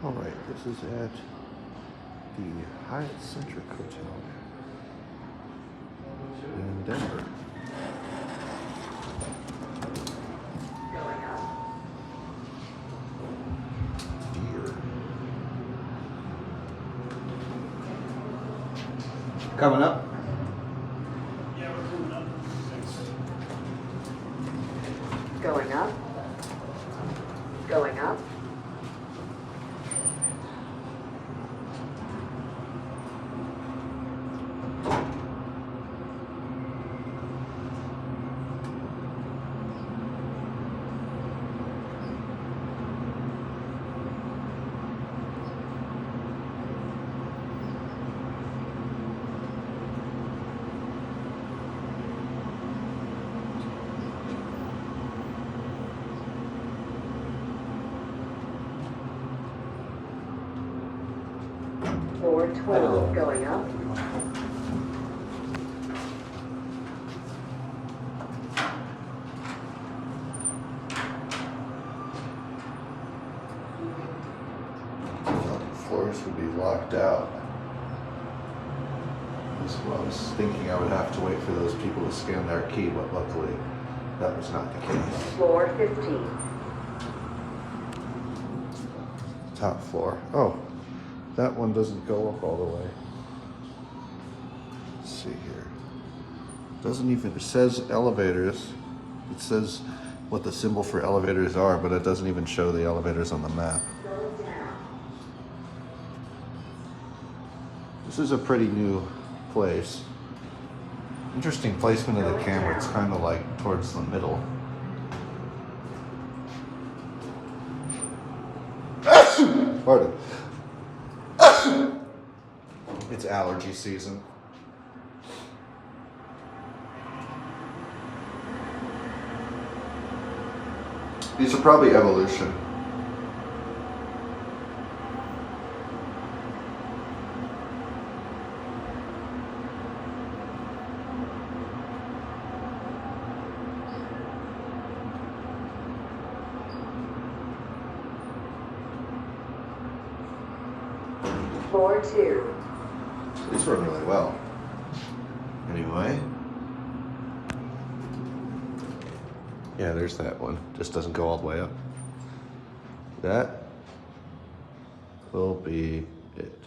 All right, this is at the Hyatt Centric Hotel in Denver. Deer. Coming up. Yeah, we're coming up. Thanks. Going up. Going up. Floor 12 going up. Floors would be locked out. That's what I was thinking. I would have to wait for those people to scan their key, but luckily that was not the case. Floor 15. Top floor. Oh, that one doesn't go up all the way. Let's see here. Doesn't even, it says elevators. It says what the symbol for elevators are, but it doesn't even show the elevators on the map. This is a pretty new place. Interesting placement of the camera. It's kind of like towards the middle. Pardon. It's allergy season. These are probably Evolution. Floor 2. These run really well. Anyway. Yeah, there's that one. Just doesn't go all the way up. That will be it.